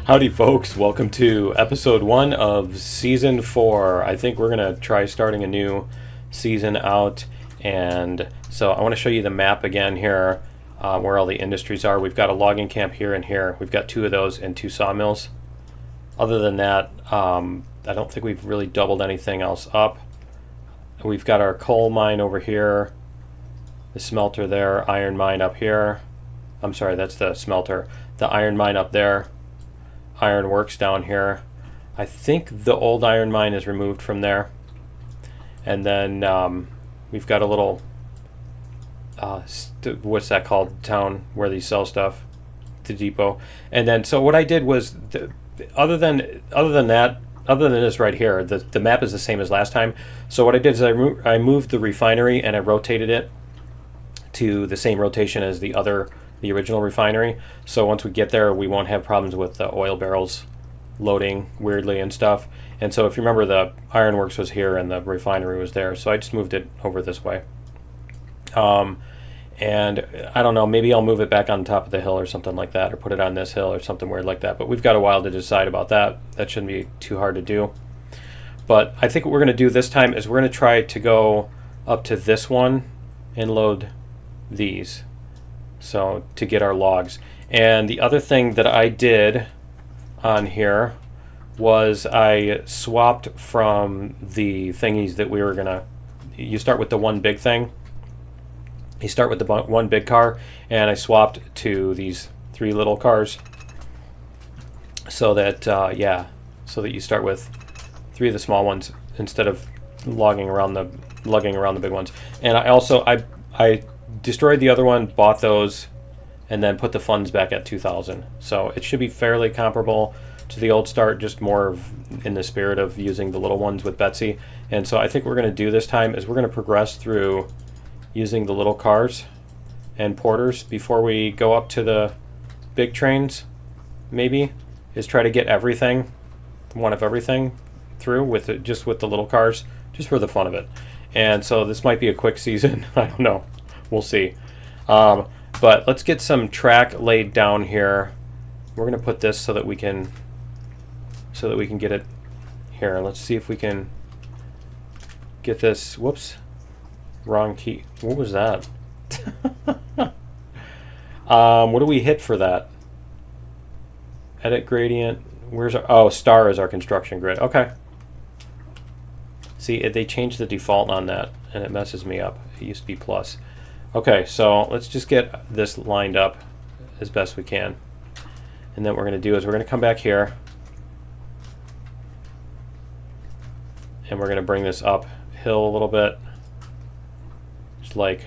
Howdy folks, welcome to episode 1 of season 4. I think we're going to try starting a new season out, and so I want to show you the map again here, where all the industries are. We've got a logging camp here and here. We've got 2 of those and 2 sawmills. Other than that, I don't think we've really doubled anything else up. We've got our coal mine over here, the smelter there, iron mine up here. I'm sorry, that's the smelter. The iron mine up there. Iron works down here. I think the old iron mine is removed from there. And then we've got a little what's that called, town where they sell stuff, the depot. And then so what I did was other than this right here, the map is the same as last time. So what I did is I moved the refinery and I rotated it to the same rotation as the original refinery. So once we get there, we won't have problems with the oil barrels loading weirdly and stuff. And so if you remember, the ironworks was here and the refinery was there. So I just moved it over this way. And I don't know, maybe I'll move it back on top of the hill or something like that, or put it on this hill or something weird like that. But we've got a while to decide about that. That shouldn't be too hard to do. But I think what we're going to do this time is we're going to try to go up to this one and load these. So to get our logs. And the other thing that I did on here was I swapped from the thingies that we were gonna, you start with the one big thing, you start with the one big car, and I swapped to these 3 little cars so that so that you start with 3 of the small ones instead of lugging around the big ones. And I also I destroyed the other one, bought those, and then put the funds back at 2,000. So it should be fairly comparable to the old start, just more in the spirit of using the little ones with Betsy. And so I think what we're going to do this time is we're going to progress through using the little cars and porters before we go up to the big trains. Maybe is try to get everything, one of everything, through with just with the little cars, just for the fun of it. And so this might be a quick season. I don't know. We'll see. But let's get some track laid down here. We're going to put this so that we can get it here. Let's see if we can get this. Whoops. Wrong key. What was that? What do we hit for that? Edit gradient. Where's our... Oh, star is our construction grid. Okay. See, they changed the default on that, and it messes me up. It used to be plus. Okay, so let's just get this lined up as best we can. And then what we're going to do is we're going to come back here. And we're going to bring this up hill a little bit. Just like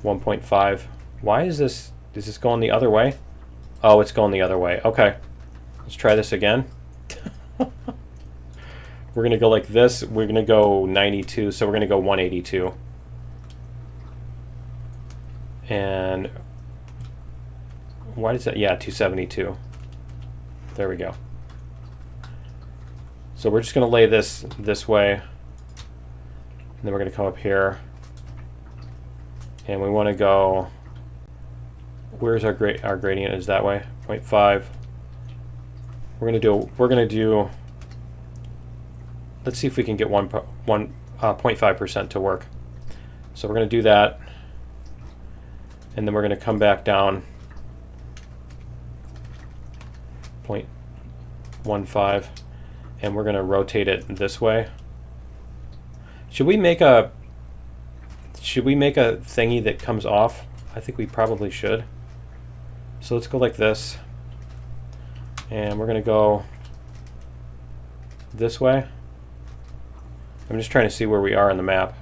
1.5. Why is this going the other way? Oh, it's going the other way. Okay. Let's try this again. We're going to go like this. We're going to go 92, so we're going to go 182. And why does that? Yeah, 272. There we go. So we're just going to lay this way, and then we're going to come up here, and we want to go. Where's our gradient? Is that way? 0.5. We're going to do. Let's see if we can get 0.5% to work. So we're going to do that. And then we're going to come back down 0.15, and we're going to rotate it this way. Should we make a thingy that comes off? I think we probably should. So let's go like this, and we're going to go this way. I'm just trying to see where we are on the map.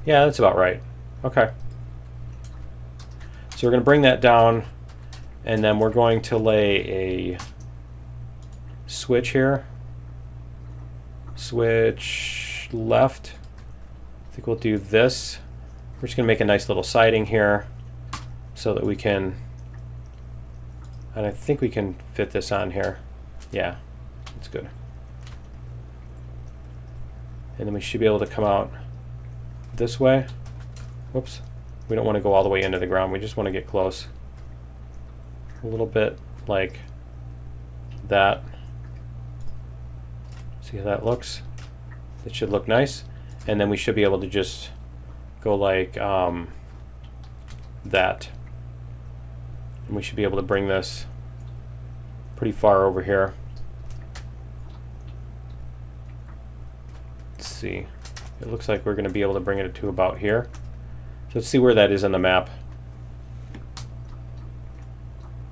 Yeah, that's about right. Okay. So we're going to bring that down, and then we're going to lay a switch here. Switch left. I think we'll do this. We're just going to make a nice little siding here so that we can, and I think we can fit this on here. Yeah, that's good. And then we should be able to come out this way. Whoops. We don't want to go all the way into the ground. We just want to get close. A little bit like that. See how that looks? It should look nice. And then we should be able to just go like that. And we should be able to bring this pretty far over here. Let's see. It looks like we're going to be able to bring it to about here. So let's see where that is on the map.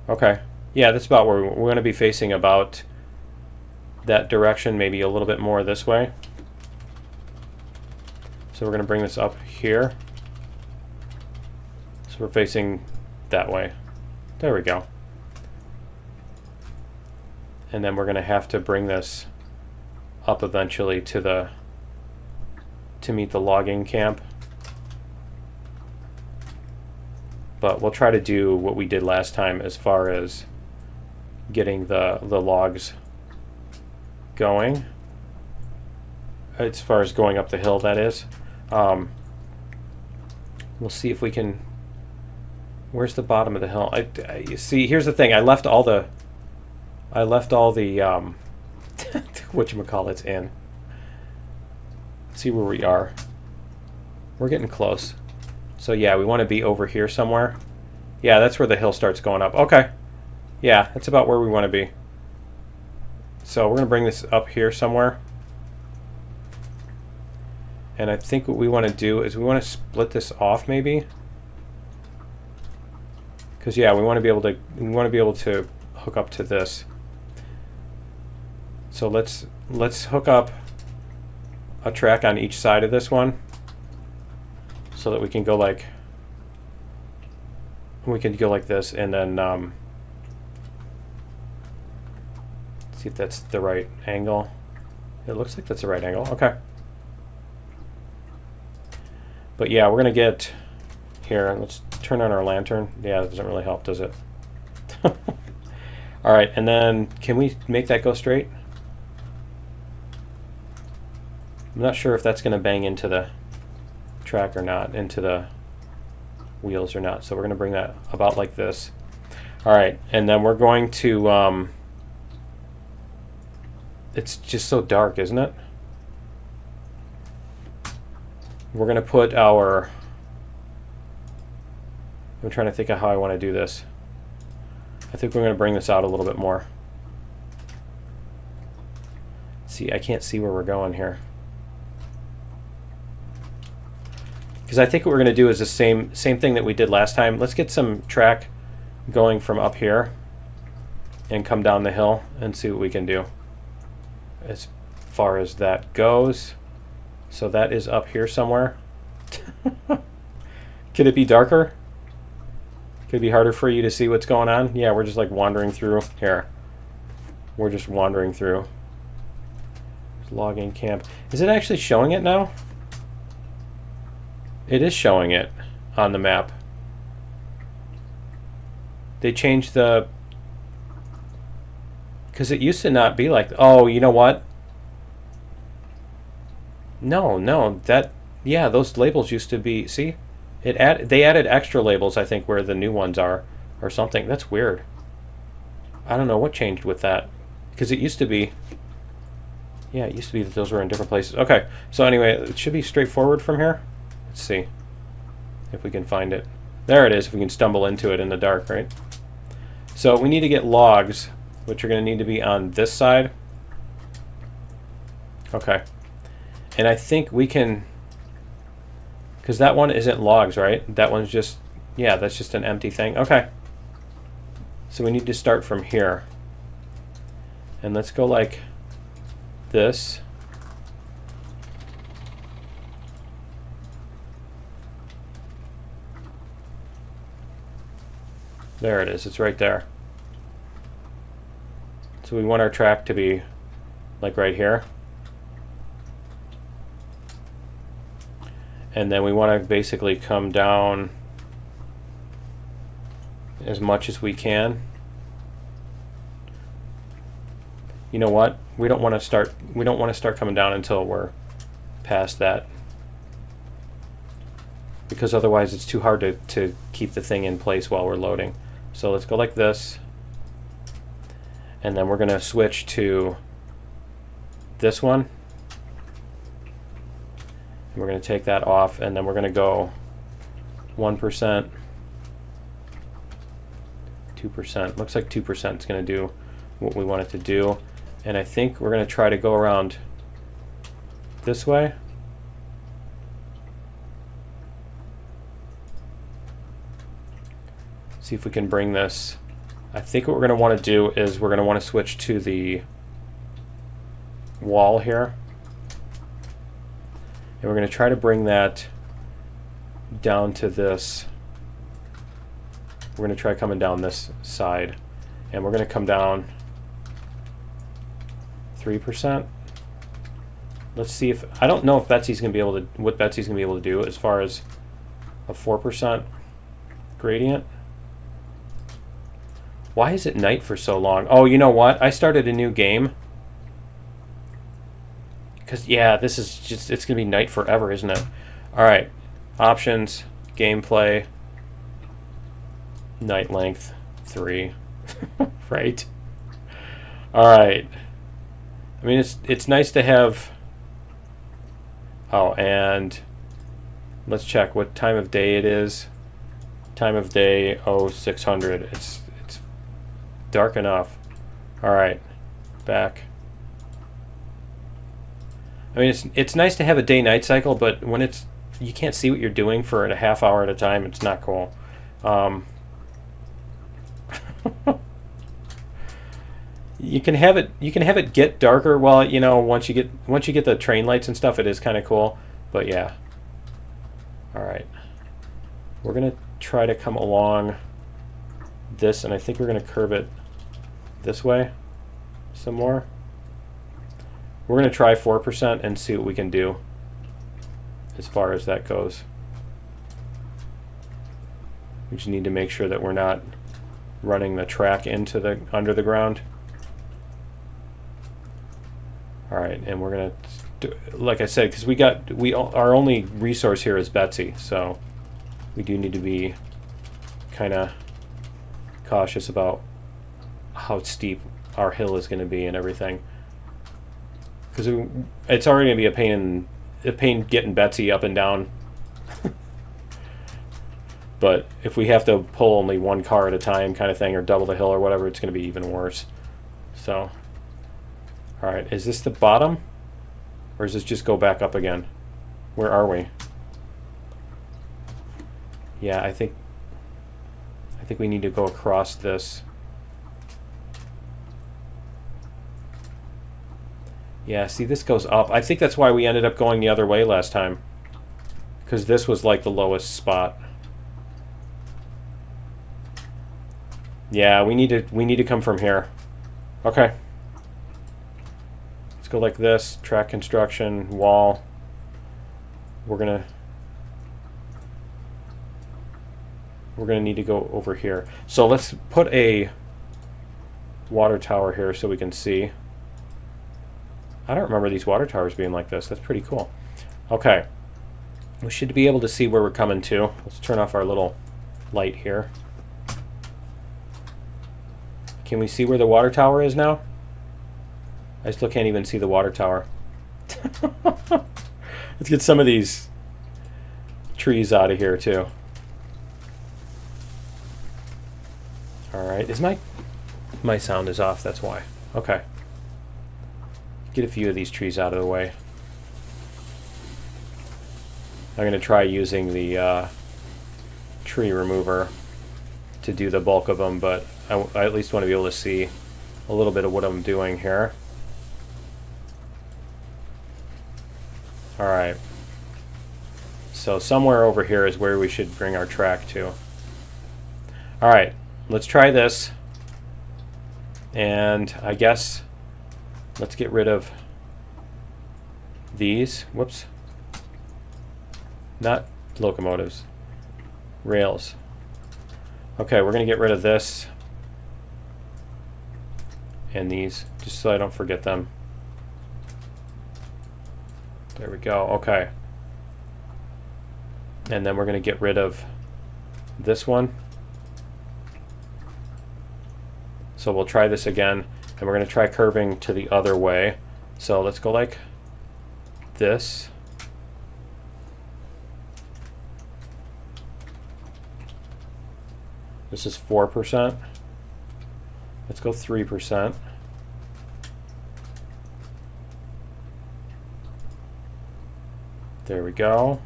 Okay. Yeah, that's about where we're going to be facing, about that direction, maybe a little bit more this way. So we're going to bring this up here. So we're facing that way. There we go. And then we're going to have to bring this up eventually to meet the logging camp. But we'll try to do what we did last time as far as getting the logs going. As far as going up the hill, that is. We'll see if we can. Where's the bottom of the hill? You see, here's the thing. I left all the whatchamacallits in. Let's see where we are. We're getting close. So yeah, we want to be over here somewhere. Yeah, that's where the hill starts going up. Okay. Yeah, that's about where we want to be. So we're going to bring this up here somewhere. And I think what we want to do is we want to split this off maybe. Because yeah, we want to be able to hook up to this. So let's hook up a track on each side of this one, so that we can go like this, and then see if that's the right angle. It looks like that's the right angle. Okay. But yeah, we're gonna get here. Let's turn on our lantern. Yeah, that doesn't really help, does it? All right, and then can we make that go straight? I'm not sure if that's going to bang into the track or not, into the wheels or not. So we're going to bring that about like this. All right, and then we're going to, it's just so dark, isn't it? We're going to put our, I'm trying to think of how I want to do this. I think we're going to bring this out a little bit more. See, I can't see where we're going here. Because I think what we're going to do is the same thing that we did last time. Let's get some track going from up here and come down the hill and see what we can do as far as that goes. So that is up here somewhere. Could it be darker? Could it be harder for you to see what's going on? Yeah, we're just like wandering through here. We're just wandering through. Logging camp. Is it actually showing it now? It is showing it on the map. They changed the... Because it used to not be like... Oh, you know what? No, that... Yeah, those labels used to be... See? They added extra labels, I think, where the new ones are, or something. That's weird. I don't know what changed with that. Because it used to be... Yeah, it used to be that those were in different places. Okay, so anyway, it should be straightforward from here. Let's see if we can find it. There it is, if we can stumble into it in the dark, right? So we need to get logs, which are going to need to be on this side. Okay. And I think we can... Because that one isn't logs, right? That one's just... Yeah, that's just an empty thing. Okay. So we need to start from here. And let's go like this. There it is. It's right there. So we want our track to be like right here. And then we want to basically come down as much as we can. You know what? We don't want to start coming down until we're past that. Because otherwise it's too hard to keep the thing in place while we're loading. So let's go like this. And then we're going to switch to this one. And we're going to take that off, and then we're going to go 1%, 2%. Looks like 2% is going to do what we want it to do. And I think we're going to try to go around this way. See if we can bring this. I think what we're going to want to do is we're going to want to switch to the wall here. And we're going to try to bring that down to this. We're going to try coming down this side. And we're going to come down 3%. Let's see if, I don't know if Betsy's going to be able to, what Betsy's going to be able to do as far as a 4% gradient. Why is it night for so long? Oh, you know what? I started a new game. Because, yeah, this is just, it's going to be night forever, isn't it? All right. Options, gameplay, night length, 3. Right? All right. I mean, it's nice to have... Oh, and let's check what time of day it is. Time of day, 0600. It's dark enough. All right. Back. I mean, it's nice to have a day-night cycle, but when it's you can't see what you're doing for a half hour at a time, it's not cool. You can have it get darker. Well, you know, once you get the train lights and stuff, it is kind of cool. But yeah. All right. We're gonna try to come along this, and I think we're gonna curve it this way some more. We're going to try 4% and see what we can do as far as that goes. We just need to make sure that we're not running the track into the under the ground. All right, and we're going to, like I said, because our only resource here is Betsy, so we do need to be kind of cautious about how steep our hill is going to be and everything. Because it's already going to be a pain getting Betsy up and down. But if we have to pull only one car at a time kind of thing, or double the hill or whatever, it's going to be even worse. So, all right, is this the bottom? Or does this just go back up again? Where are we? Yeah, I think we need to go across this. Yeah, see, this goes up. I think that's why we ended up going the other way last time. Because this was like the lowest spot. Yeah, we need to come from here. Okay. Let's go like this. Track construction, wall. We're gonna need to go over here. So let's put a water tower here so we can see. I don't remember these water towers being like this. That's pretty cool. Okay. We should be able to see where we're coming to. Let's turn off our little light here. Can we see where the water tower is now? I still can't even see the water tower. Let's get some of these trees out of here too. Alright, is my sound is off, that's why. Okay. Get a few of these trees out of the way. I'm going to try using the tree remover to do the bulk of them, but I at least want to be able to see a little bit of what I'm doing here. Alright. So somewhere over here is where we should bring our track to. Alright, let's try this. And I guess let's get rid of these. Whoops. Not locomotives. Rails. Okay, we're going to get rid of this. And these, just so I don't forget them. There we go. Okay. And then we're going to get rid of this one. So we'll try this again. And we're going to try curving to the other way. So let's go like this. This is 4%. Let's go 3%. There we go.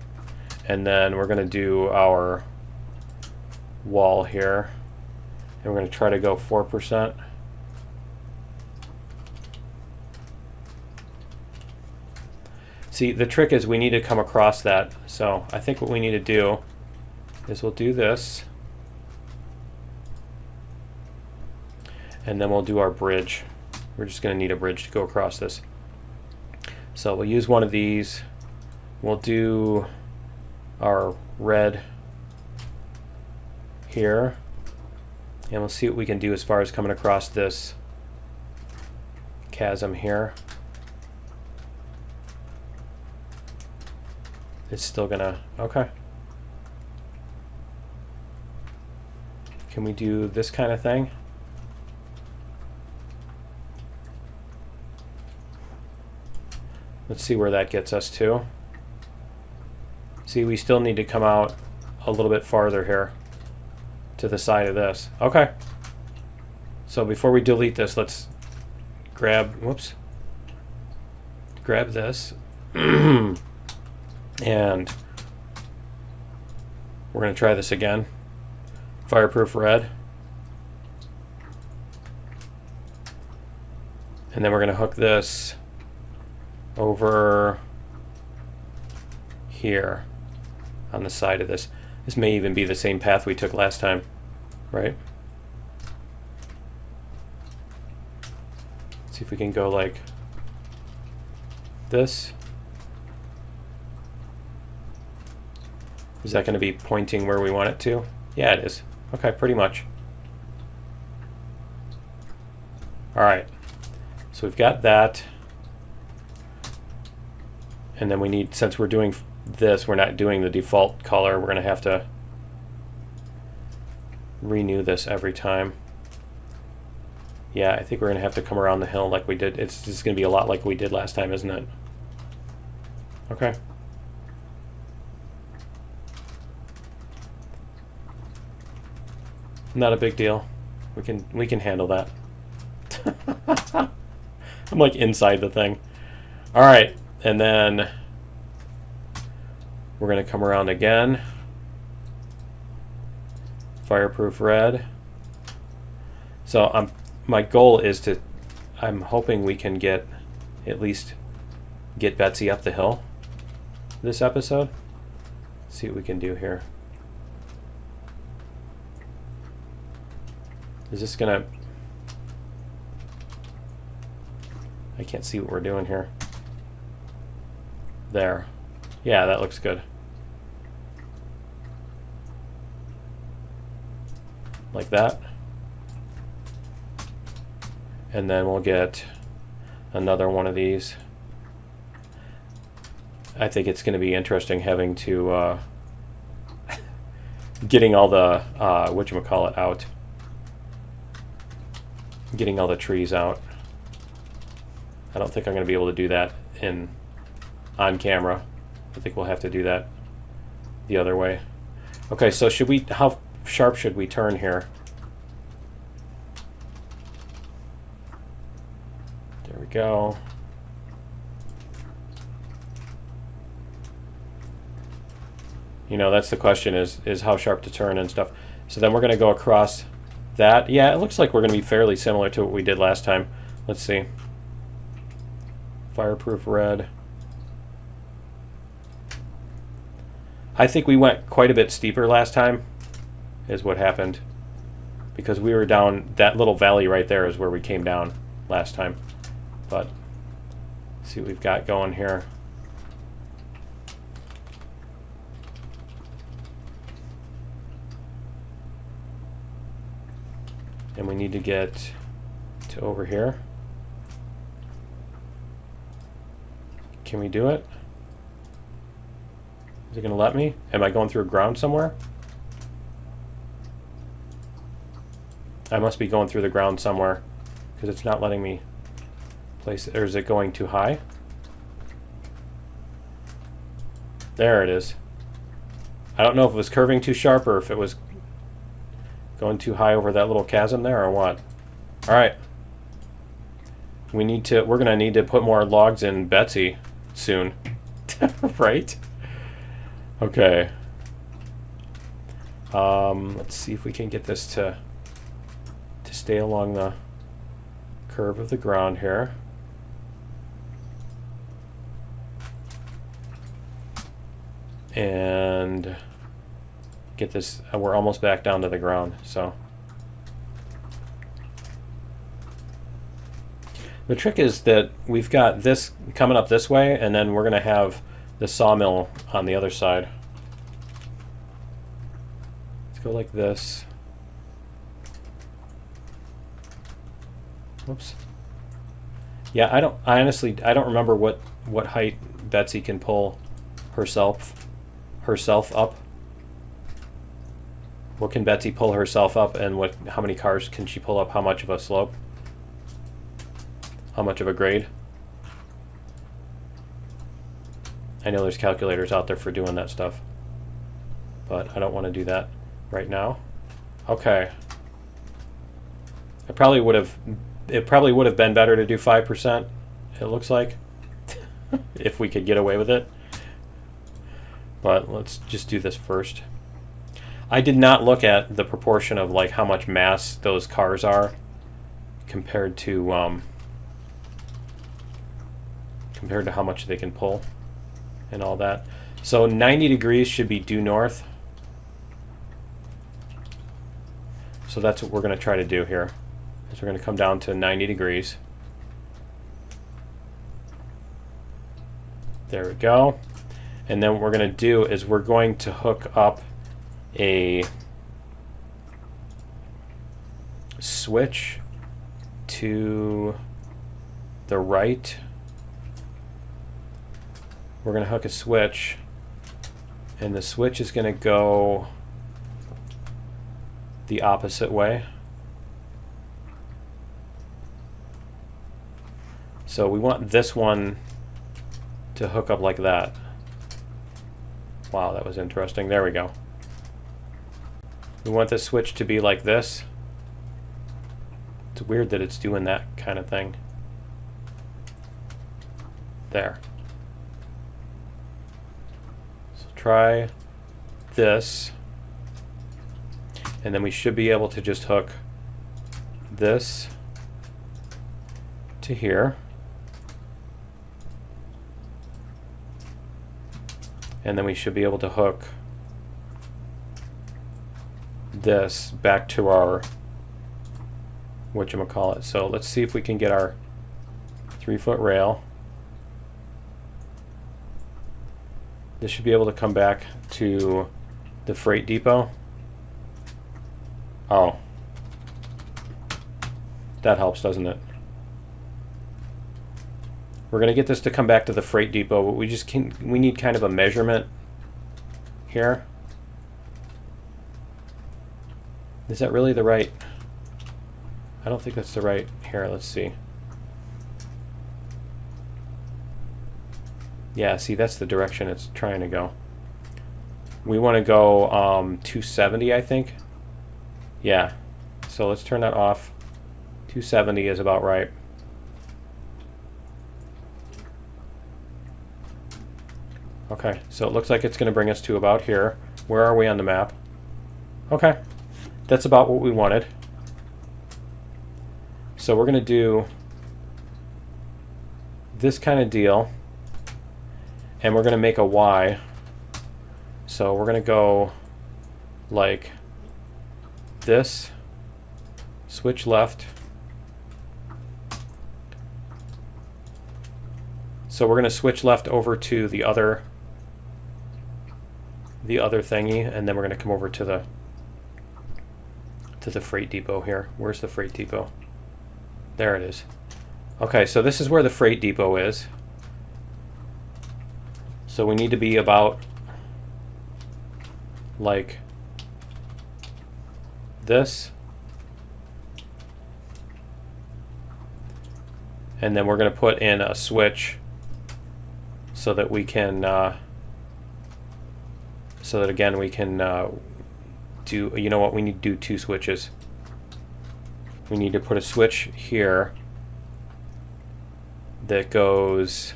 And then we're going to do our wall here. And we're going to try to go 4%. See, the trick is we need to come across that. So I think what we need to do is we'll do this. And then we'll do our bridge. We're just going to need a bridge to go across this. So we'll use one of these. We'll do our red here. And we'll see what we can do as far as coming across this chasm here. It's still gonna, okay. Can we do this kind of thing? Let's see where that gets us to. See, we still need to come out a little bit farther here to the side of this. Okay. So before we delete this, let's grab, whoops, grab this. And we're going to try this again. Fireproof red. And then we're going to hook this over here on the side of this. This may even be the same path we took last time, right? Let's see if we can go like this. Is that going to be pointing where we want it to? Yeah, it is. Okay, pretty much. All right, so we've got that. And then we need, since we're doing this, we're not doing the default color. We're going to have to renew this every time. Yeah, I think we're going to have to come around the hill like we did. It's just going to be a lot like we did last time, isn't it? Okay. Not a big deal. We can handle that. I'm like inside the thing. All right. And then we're going to come around again. Fireproof red. So my goal is to, I'm hoping we can get, at least get Betsy up the hill this episode. Let's see what we can do here. Is this going to, I can't see what we're doing here. There. Yeah, that looks good. Like that. And then we'll get another one of these. I think it's going to be interesting having to getting all the whatchamacallit out. Getting all the trees out. I don't think I'm going to be able to do that on camera. I think we'll have to do that the other way. Okay, so how sharp should we turn here? There we go. You know, that's the question is how sharp to turn and stuff. So then we're going to go across that. Yeah, it looks like we're going to be fairly similar to what we did last time. Let's see. Fireproof red. I think we went quite a bit steeper last time, is what happened. Because we were down, that little valley right there is where we came down last time. But, let's see what we've got going here. And we need to get to over here. Can we do it? Is it going to let me? Am I going through ground somewhere? I must be going through the ground somewhere because it's not letting me place it. Or is it going too high? There it is. I don't know if it was curving too sharp or if it was going too high over that little chasm there or what. All right. We're going to need to put more logs in Betsy soon. Right? Okay. Let's see if we can get this to stay along the curve of the ground here. And get this, we're almost back down to the ground, so. The trick is that we've got this coming up this way, and then we're going to have the sawmill on the other side. Let's go like this. Whoops. Yeah, I honestly don't remember what height Betsy can pull herself up. What can Betsy pull herself up, and how many cars can she pull up? How much of a slope? How much of a grade? I know there's calculators out there for doing that stuff, but I don't want to do that right now. Okay. It probably would have been better to do 5%, it looks like, if we could get away with it. But let's just do this first. I did not look at the proportion of like how much mass those cars are compared to how much they can pull and all that. So 90 degrees should be due north. So that's what we're going to try to do here. Is we're going to come down to 90 degrees. There we go. And then what we're going to do is we're going to hook up a switch to the right. We're going to hook a switch, and the switch is going to go the opposite way. So we want this one to hook up like that. Wow, that was interesting. There we go. We want the switch to be like this. It's weird that it's doing that kind of thing. There. So try this. And then we should be able to just hook this to here. And then we should be able to hook this back to our whatchamacallit. So let's see if we can get our 3-foot rail. This should be able to come back to the freight depot. Oh. That helps, doesn't it? We're going to get this to come back to the freight depot, but we need kind of a measurement here. Is that really the right? I don't think that's the right. Here, let's see. Yeah, see, that's the direction it's trying to go. We want to go 270, I think. Yeah. So let's turn that off. 270 is about right. Okay, so it looks like it's going to bring us to about here. Where are we on the map? Okay, that's about what we wanted. So we're going to do this kind of deal, and we're going to make a Y. So we're going to go like this, switch left. So we're going to switch left over to the other thingy, and then we're going to come over to the freight depot here. Where's the freight depot? There it is. Okay, so this is where the freight depot is. So we need to be about like this. And then we're going to put in a switch so that we can, so that again we can do, you know what, we need to do two switches. We need to put a switch here that goes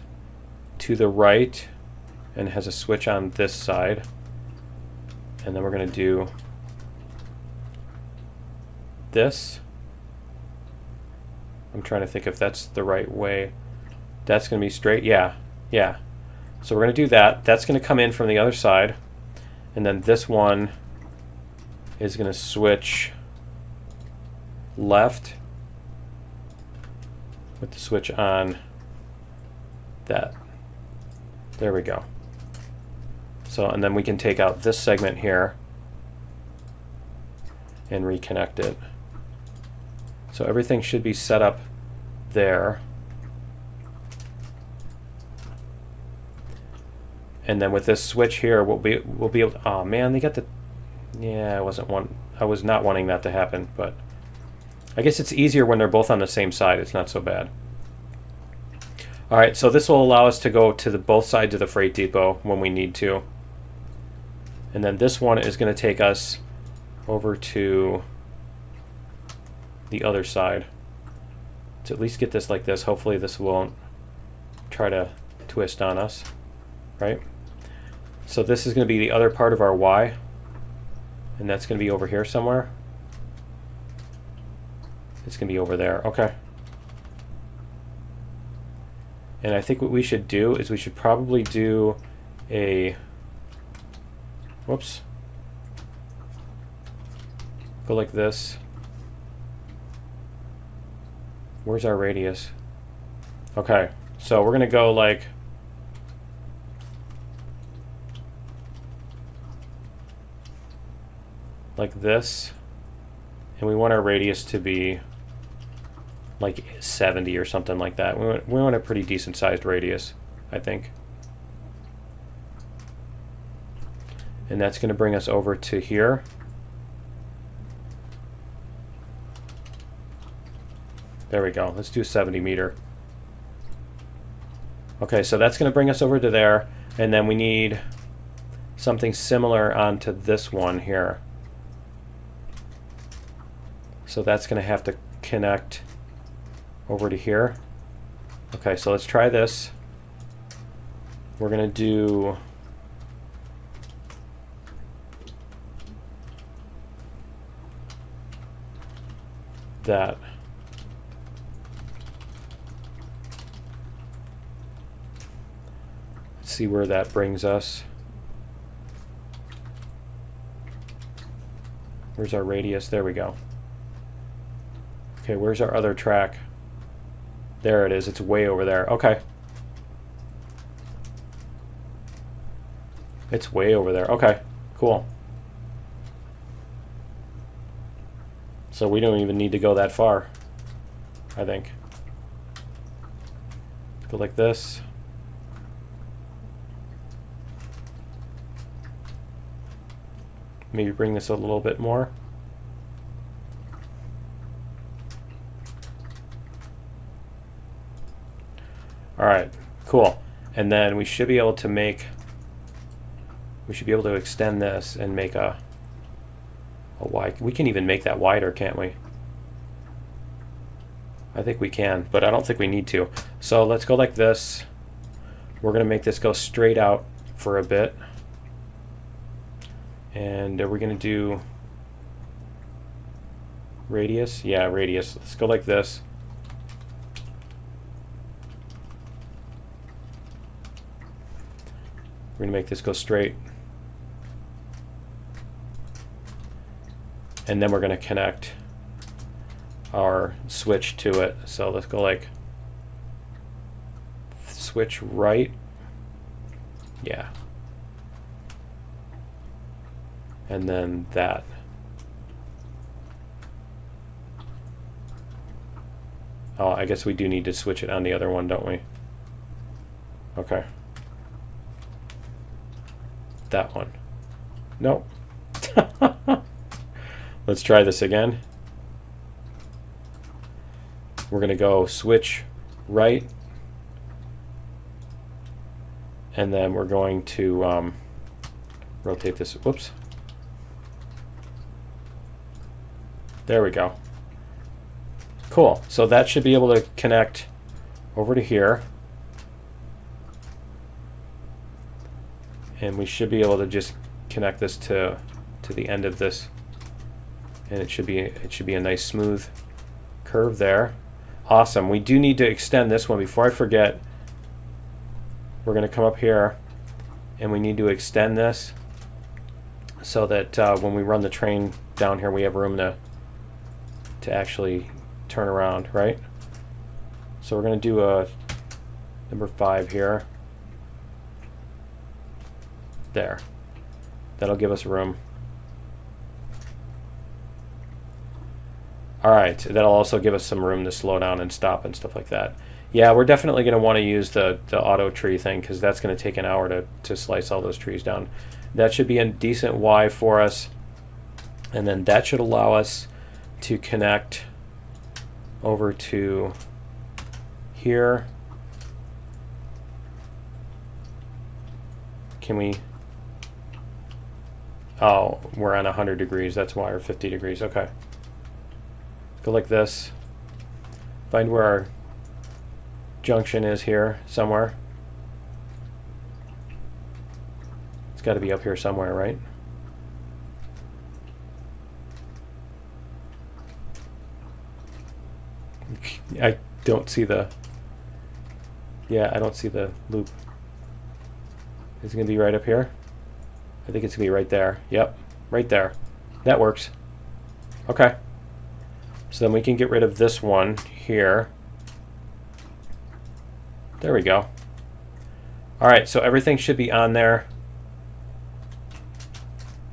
to the right and has a switch on this side. And then we're going to do this. I'm trying to think if that's the right way. That's going to be straight. Yeah. So we're going to do that. That's going to come in from the other side. And then this one is going to switch left with the switch on that. There we go. So, and then we can take out this segment here and reconnect it. So everything should be set up there. And then with this switch here, we'll be able to, oh man, they got the, yeah, I was not wanting that to happen, but I guess it's easier when they're both on the same side. It's not so bad. All right, so this will allow us to go to both sides of the freight depot when we need to. And then this one is going to take us over to the other side. To at least get this like this. Hopefully this won't try to twist on us, right? So this is going to be the other part of our Y, and that's going to be over here somewhere. It's going to be over there. Okay. And I think what we should do is we should probably do a, whoops, go like this. Where's our radius? Okay, so we're going to go like this, and we want our radius to be like 70 or something like that. We want a pretty decent sized radius, I think. And that's going to bring us over to here. There we go. Let's do 70 meter. Okay, so that's going to bring us over to there, and then we need something similar onto this one here. So that's going to have to connect over to here. Okay, so let's try this. We're going to do that. Let's see where that brings us. Where's our radius? There we go. Okay, where's our other track? There it is. It's way over there. Okay. It's way over there. Okay, cool. So we don't even need to go that far, I think. Go like this. Maybe bring this a little bit more. All right, cool. And then we should be able to extend this and make a Y. We can even make that wider, can't we? I think we can, but I don't think we need to. So let's go like this. We're going to make this go straight out for a bit. And are we going to do radius? Yeah, radius. Let's go like this. We're going to make this go straight. And then we're going to connect our switch to it. So let's go like switch right. Yeah. And then that. Oh, I guess we do need to switch it on the other one, don't we? Okay. That one. Nope. Let's try this again. We're going to go switch right, and then we're going to rotate this. Whoops. There we go. Cool. So that should be able to connect over to here. And we should be able to just connect this to the end of this. And it should be a nice smooth curve there. Awesome. We do need to extend this one. Before I forget, we're going to come up here and we need to extend this so that when we run the train down here, we have room to actually turn around, right? So we're going to do a number 5 here. There. That'll give us room. Alright, that'll also give us some room to slow down and stop and stuff like that. Yeah, we're definitely going to want to use the auto tree thing because that's going to take an hour to slice all those trees down. That should be a decent Y for us. And then that should allow us to connect over to here. Can we? Oh, we're on 100 degrees. That's why, or 50 degrees. Okay. Go like this. Find where our junction is here somewhere. It's got to be up here somewhere, right? I don't see the... Yeah, I don't see the loop. Is it going to be right up here? I think it's going to be right there. Yep, right there. That works. Okay. So then we can get rid of this one here. There we go. All right, so everything should be on there.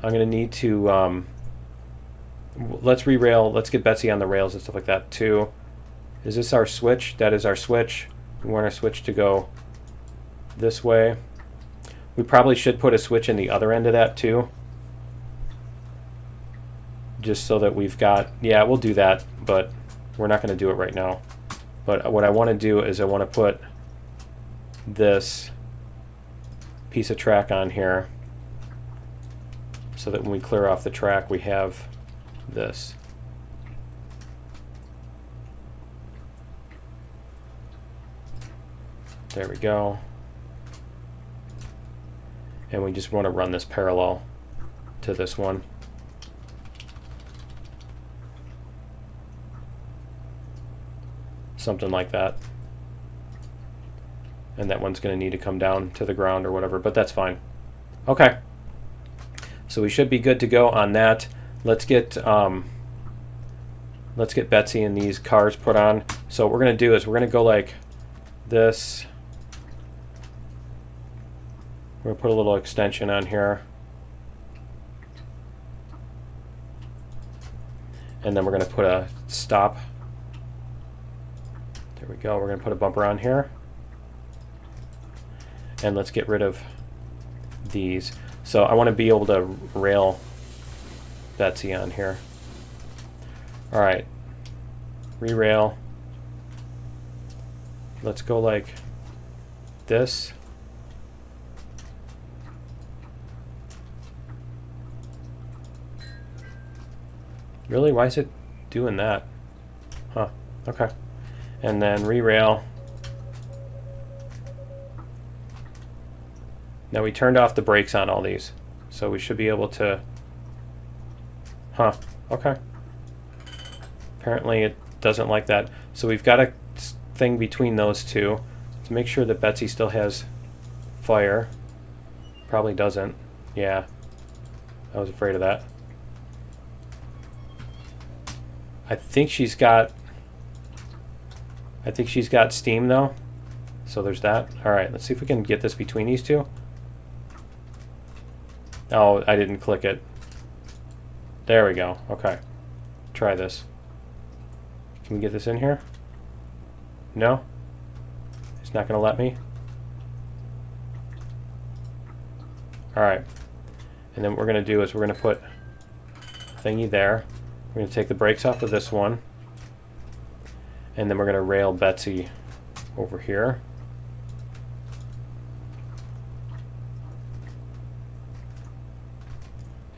I'm going to need to... let's re-rail. Let's get Betsy on the rails and stuff like that too. Is this our switch? That is our switch. We want our switch to go this way. We probably should put a switch in the other end of that too. Just so that we've got, yeah, we'll do that, but we're not going to do it right now. But what I want to do is I want to put this piece of track on here so that when we clear off the track, we have this. There we go. And we just want to run this parallel to this one. Something like that. And that one's going to need to come down to the ground or whatever, but that's fine. Okay. So we should be good to go on that. Let's get Betsy and these cars put on. So what we're going to do is we're going to go like this. We're going to put a little extension on here. And then we're going to put a stop. There we go. We're going to put a bumper on here. And let's get rid of these. So I want to be able to rail Betsy on here. All right. Re-rail. Let's go like this. Really? Why is it doing that? Huh. Okay. And then re-rail. Now we turned off the brakes on all these, so we should be able to... Huh. Okay. Apparently it doesn't like that. So we've got a thing between those two to make sure that Betsy still has fire. Probably doesn't. Yeah. I was afraid of that. I think she's got steam though. So there's that. All right, let's see if we can get this between these two. Oh, I didn't click it. There we go. Okay. Try this. Can we get this in here? No? It's not going to let me? All right. And then what we're going to do is we're going to put thingy there. We're going to take the brakes off of this one. And then we're going to rail Betsy over here.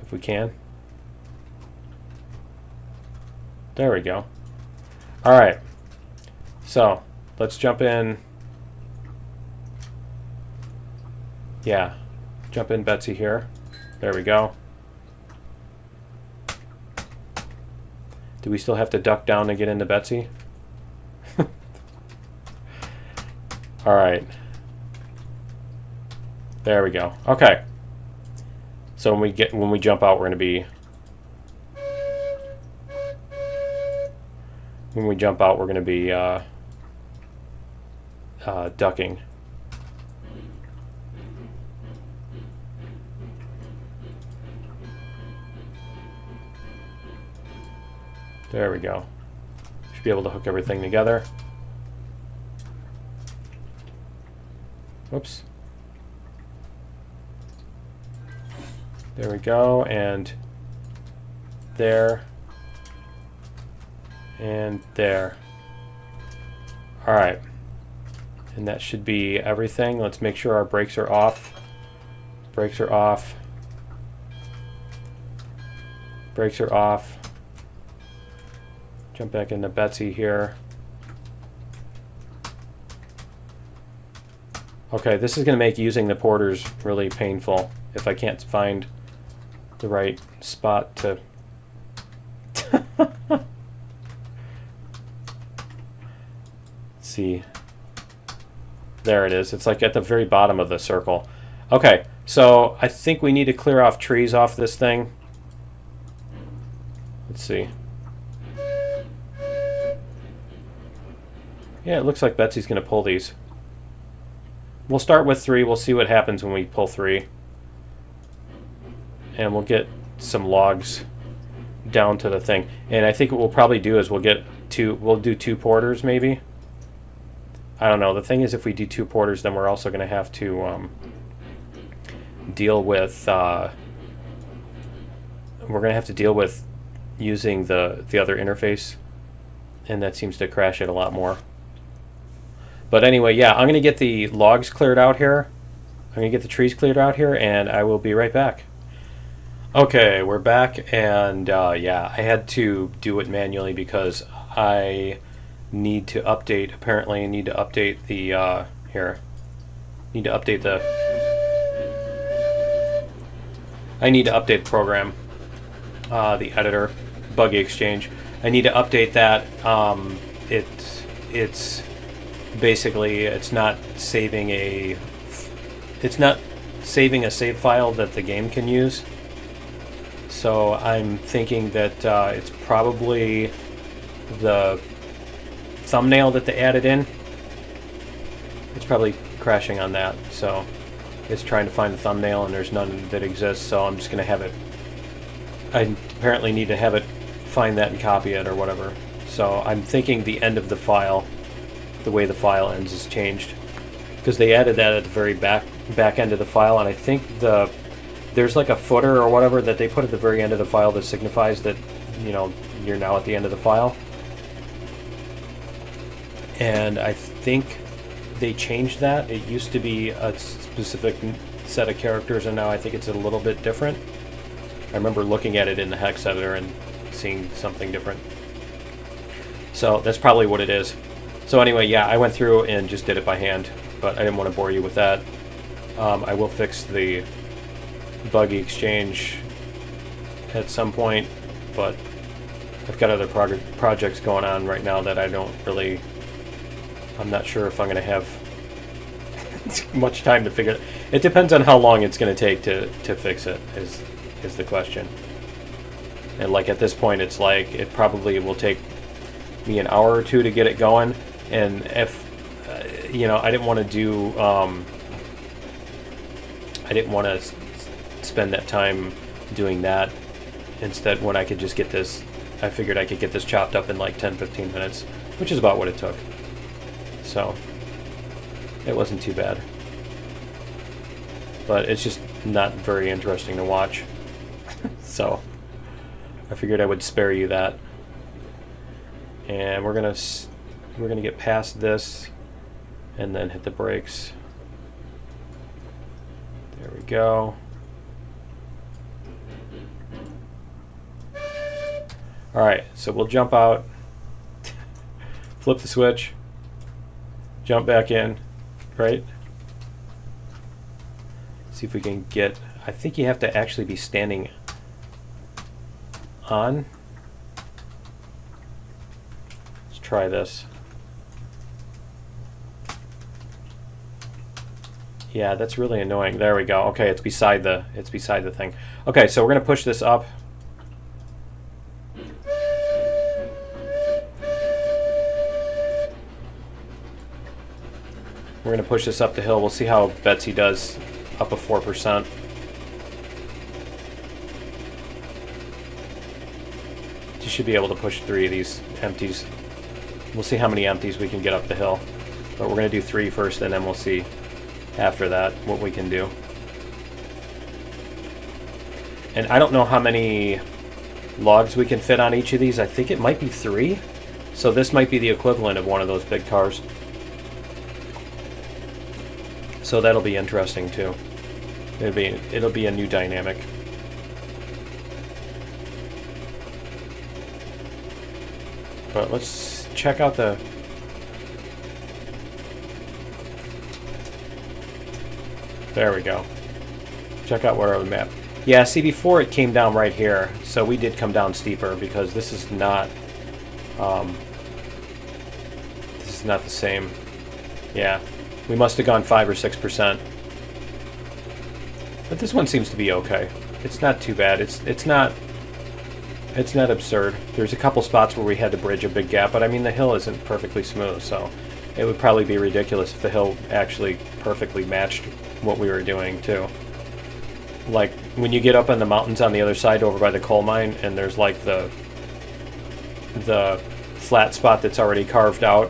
If we can. There we go. All right. So let's jump in. Yeah, jump in Betsy here. There we go. Do we still have to duck down to get into Betsy? All right. There we go. Okay. So when we jump out, we're going to be. When we jump out, we're going to be ducking. There we go. Should be able to hook everything together. Whoops. There we go, and there, and there. All right, and that should be everything. Let's make sure our brakes are off. Brakes are off. Brakes are off. Jump back into Betsy here. Okay, this is going to make using the porters really painful if I can't find the right spot to... see. There it is. It's like at the very bottom of the circle. Okay, so I think we need to clear off trees off this thing. Let's see. Yeah, it looks like Betsy's going to pull these. We'll start with 3. We'll see what happens when we pull 3. And we'll get some logs down to the thing. And I think what we'll probably do is we'll do 2 porters maybe. I don't know. The thing is, if we do 2 porters, then we're also going to have to deal with using the other interface, and that seems to crash it a lot more. But anyway, yeah, I'm going to get the logs cleared out here. I'm going to get the trees cleared out here, and I will be right back. Okay, we're back, and yeah, I had to do it manually because I need to update, apparently I need to update the, here. Need to update the... I need to update the program, the editor, Buggy Exchange. I need to update that. It's basically, it's not saving a save file that the game can use. So I'm thinking that it's probably the thumbnail that they added in. It's probably crashing on that. So it's trying to find the thumbnail and there's none that exists. So I'm just going to have it. I apparently need to have it find that and copy it or whatever. So I'm thinking the end of the file, the way the file ends, is changed because they added that at the very back end of the file, and I think there's like a footer or whatever that they put at the very end of the file that signifies that, you know, you're now at the end of the file. And I think they changed that. It used to be a specific set of characters, and now I think it's a little bit different. I remember looking at it in the hex editor and seeing something different. So that's probably what it is. So anyway, yeah, I went through and just did it by hand, but I didn't want to bore you with that. I will fix the Buggy Exchange at some point, but I've got other projects going on right now that I don't really... I'm not sure if I'm going to have much time to figure it. It depends on how long it's going to take to fix it, is the question. And like at this point, it's like it probably will take me an hour or 2 to get it going. And if you know, I didn't want to do I didn't want to spend that time doing that. Instead, when I could just get this, I figured I could get this chopped up in like 10-15 minutes, which is about what it took. So it wasn't too bad, but it's just not very interesting to watch. So I figured I would spare you that. And we're gonna get past this. and then hit the brakes. There we go. All right, so we'll jump out, flip the switch, jump back in, right? See if we can get, I think you have to actually be standing on. Let's try this. Yeah, that's really annoying. There we go. Okay, it's beside the thing. Okay, so we're gonna push this up. We're gonna push this up the hill. We'll see how Betsy does up a 4%. She should be able to push 3 of these empties. We'll see how many empties we can get up the hill. But we're gonna do 3 first, and then we'll see after that what we can do. And I don't know how many logs we can fit on each of these. I think it might be 3. So this might be the equivalent of one of those big cars. So that'll be interesting too. It'll be a new dynamic. But let's check out the there we go. Check out where on the map. Yeah, see, before it came down right here, so we did come down steeper because this is not the same. Yeah, we must have gone 5 or 6%. But this one seems to be okay. It's not too bad. It's not absurd. There's a couple spots where we had to bridge a big gap, but I mean the hill isn't perfectly smooth, so it would probably be ridiculous if the hill actually perfectly matched what we were doing too. Like when you get up in the mountains on the other side over by the coal mine, and there's like the flat spot that's already carved out.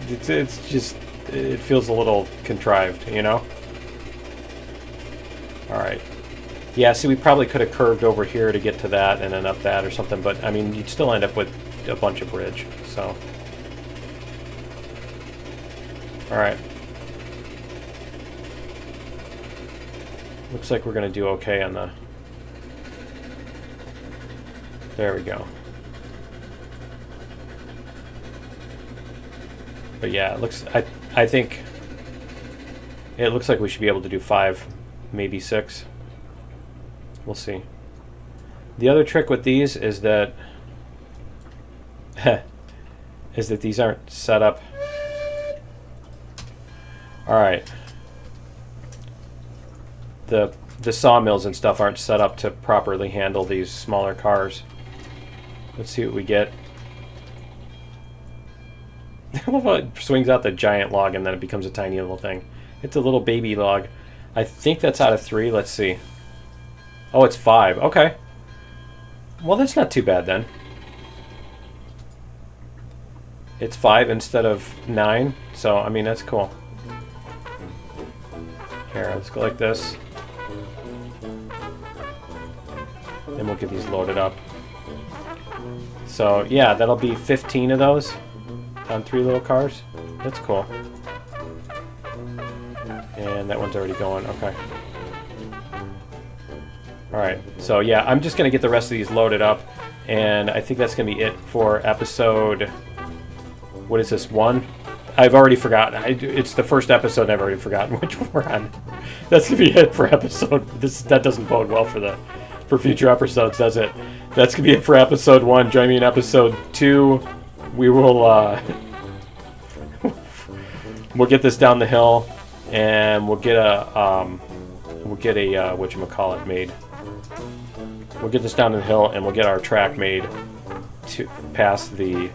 It's just, it feels a little contrived, you know? Alright. Yeah, see, we probably could have curved over here to get to that and then up that or something, but I mean, you'd still end up with a bunch of bridge, so. Alright. Looks like we're going to do okay on the... There we go. But yeah, it looks... I think... It looks like we should be able to do 5, maybe 6. We'll see. The other trick with these is that... is that these aren't set up... Alright. The sawmills and stuff aren't set up to properly handle these smaller cars. Let's see what we get. I love how it swings out the giant log and then it becomes a tiny little thing. It's a little baby log. I think that's out of 3. Let's see. Oh, it's 5. Okay. Well, that's not too bad then. It's 5 instead of 9. So, I mean, that's cool. Here, let's go like this. Then we'll get these loaded up. So, yeah, that'll be 15 of those on 3 little cars. That's cool. And that one's already going. Okay. Alright, so yeah, I'm just going to get the rest of these loaded up. And I think that's going to be it for episode... What is this, 1? I've already forgotten. It's the first episode and I've already forgotten which one we're on. That's going to be it for episode... That doesn't bode well for future episodes, does it? That's going to be it for episode 1. Join me in episode 2. We will... we'll get this down the hill. And we'll get a whatchamacallit made. We'll get this down the hill and we'll get our track made to past the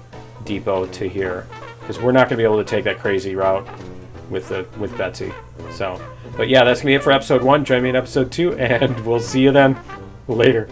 depot to here, because we're not going to be able to take that crazy route with Betsy. So, but yeah, that's gonna be it for episode 1. Join me in episode 2, and we'll see you then. Later.